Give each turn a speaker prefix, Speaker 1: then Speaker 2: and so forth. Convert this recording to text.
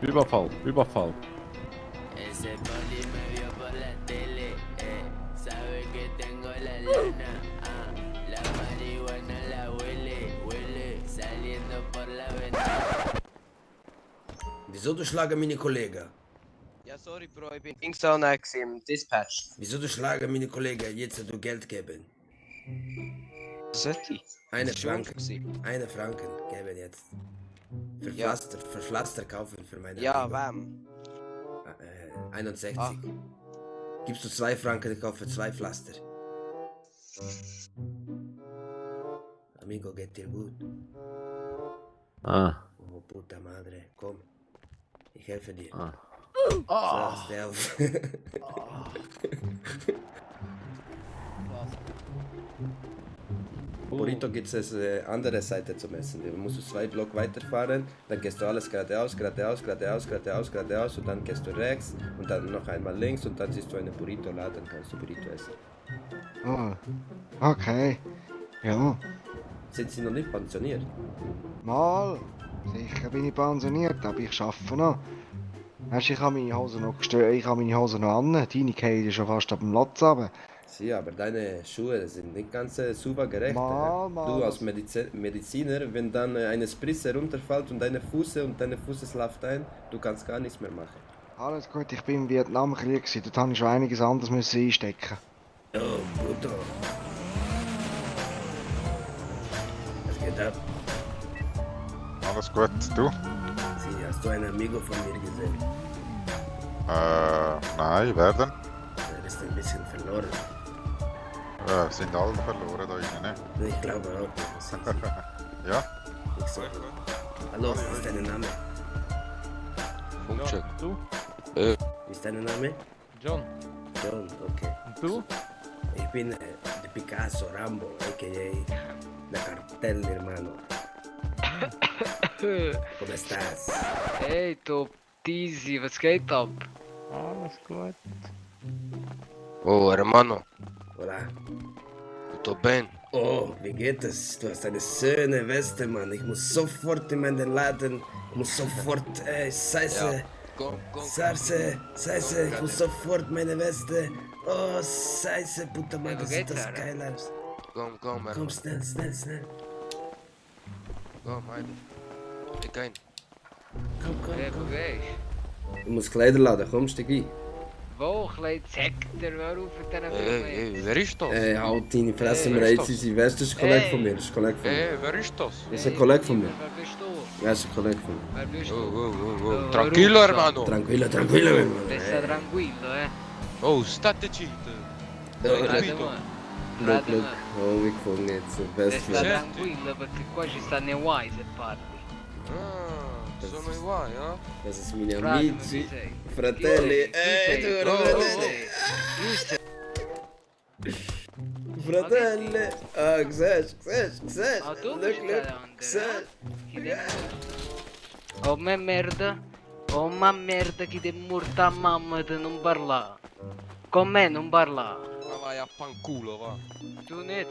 Speaker 1: Überfall, Überfall.
Speaker 2: Ese poli me vio por la tele, sabe que tengo la lana, la marihuana la huele, huele, saliendo por la ventana.
Speaker 3: Wieso du schlagen meine Kollegen?
Speaker 4: Ja, sorry Bro, ich bin Kingston im Dispatch.
Speaker 3: Wieso du schlagen meine Kollegen jetzt du Geld geben?
Speaker 4: Sollte ich?
Speaker 3: Eine
Speaker 4: Das war schon
Speaker 3: Franken. Eine Franken geben jetzt. Für
Speaker 4: Ja.
Speaker 3: für Pflaster kaufen für meine
Speaker 4: Ja,
Speaker 3: Amigo.
Speaker 4: wem?
Speaker 3: 61.
Speaker 4: Ah.
Speaker 3: Gibst du 2 Franken, ich kaufe 2 Pflaster. Amigo, geht dir gut?
Speaker 1: Ah,
Speaker 3: Oh, puta madre, komm. Ich helfe dir.
Speaker 1: ah.
Speaker 3: So, steh auf. Burrito gibt es andere Seite zum Essen. Du musst 2 Block weiterfahren, dann gehst du alles geradeaus, geradeaus, geradeaus, geradeaus, geradeaus und dann gehst du rechts und dann noch einmal links und dann siehst du einen Burrito-Laden, kannst du Burrito essen.
Speaker 5: Ah, okay. Ja,
Speaker 3: Sind sie noch nicht pensioniert?
Speaker 5: mal. Sicher bin ich pensioniert, aber ich arbeite noch. Weißt du, ich habe meine Hose noch gestört, ich habe meine Hose noch an. Deine geht schon fast ab dem Latz runter.
Speaker 3: Sie, aber deine Schuhe sind nicht ganz sauber gerecht.
Speaker 5: Mal.
Speaker 3: Du als Mediziner, wenn dann eine Spritze runterfällt und deine Fuß läuft ein, du kannst gar nichts mehr machen.
Speaker 5: Alles gut, ich bin im Vietnamkrieg, dort habe ich schon einiges anderes müssen einstecken.
Speaker 3: Oh, Bruder. Was geht ab?
Speaker 6: Alles gut, du?
Speaker 3: Sie, hast du einen Amigo von mir gesehen?
Speaker 6: Nein, wer denn?
Speaker 3: Er ist ein bisschen verloren.
Speaker 6: Sind alle verloren da drinnen, ne?
Speaker 3: Ich glaube auch. Das sind sie.
Speaker 6: Ja?
Speaker 3: Ich so. Hallo, was ist dein Name?
Speaker 1: Funkcheck. Du?
Speaker 3: Wie ist dein Name?
Speaker 1: John.
Speaker 3: John, okay.
Speaker 1: Und du?
Speaker 3: Ich bin der Picasso Rambo, a.k.a. La Cartel, hermano. ¿Cómo estás?
Speaker 7: Hey, Top Easy, was geht ab?
Speaker 1: Alles gut.
Speaker 4: Oh, hermano,
Speaker 3: Hola.
Speaker 4: tutto bene?
Speaker 3: Oh, wie geht es? Du hast eine schöne Weste, Mann. Ich muss sofort in meinen Laden. Ich muss sofort, Scheiße.
Speaker 4: Komm,
Speaker 3: Scheiße, ich muss sofort meine Weste. Oh, Scheiße, puta
Speaker 7: Ja,
Speaker 3: madre,
Speaker 7: wo
Speaker 3: sieht
Speaker 7: geht's
Speaker 3: das
Speaker 7: her?
Speaker 3: geil aus.
Speaker 4: komm,
Speaker 3: Komm,
Speaker 4: hermano,
Speaker 3: schnell.
Speaker 4: komm, Heide. Ich gehe.
Speaker 3: Komm.
Speaker 7: Hey, wo gehst
Speaker 3: Du musst Kleiderladen, komm, steig ein.
Speaker 7: du? Wo, kleid Sektor, hör auf mit diesen Filmen.
Speaker 4: Wer ist das?
Speaker 3: Halt deine Fresse,
Speaker 4: Hey,
Speaker 3: mir
Speaker 4: wer ist
Speaker 3: jetzt
Speaker 4: das?
Speaker 3: sie weißt, das ist ein Kollege
Speaker 7: Hey.
Speaker 3: von mir, das ist ein Kollege von mir.
Speaker 4: Wer ist das?
Speaker 3: Das ist ein Kollege von mir.
Speaker 7: Wer bist du?
Speaker 3: Ja, das ist ein Kollege von mir.
Speaker 7: Wer bist du?
Speaker 4: Oh. Tranquillo, hermano.
Speaker 3: Tranquillo, mein Mann.
Speaker 7: Resta tranquillo,
Speaker 4: Oh, state zitto.
Speaker 3: Ja,
Speaker 4: capito?
Speaker 3: Look. Oh, ich gefunden jetzt. Best
Speaker 7: Resta
Speaker 3: friend.
Speaker 7: tranquillo perché qua ci stanno i guai se parli.
Speaker 4: Sono i guai, eh?
Speaker 3: Das ist meine
Speaker 7: Frate, ma chi
Speaker 3: amici,
Speaker 7: sei?
Speaker 3: fratelli.
Speaker 7: Chi sei?
Speaker 3: Tu,
Speaker 7: Oh,
Speaker 3: fratelli. Fratelli. Ah, siehst.
Speaker 7: Ma tu
Speaker 3: Look,
Speaker 7: bist da
Speaker 3: siehst.
Speaker 7: Chi te Oh me merda. Oh ma merda chi ti morta a mamma te non parla. Con me non parla.
Speaker 4: Ma vai a fanculo, va.
Speaker 7: Tu net.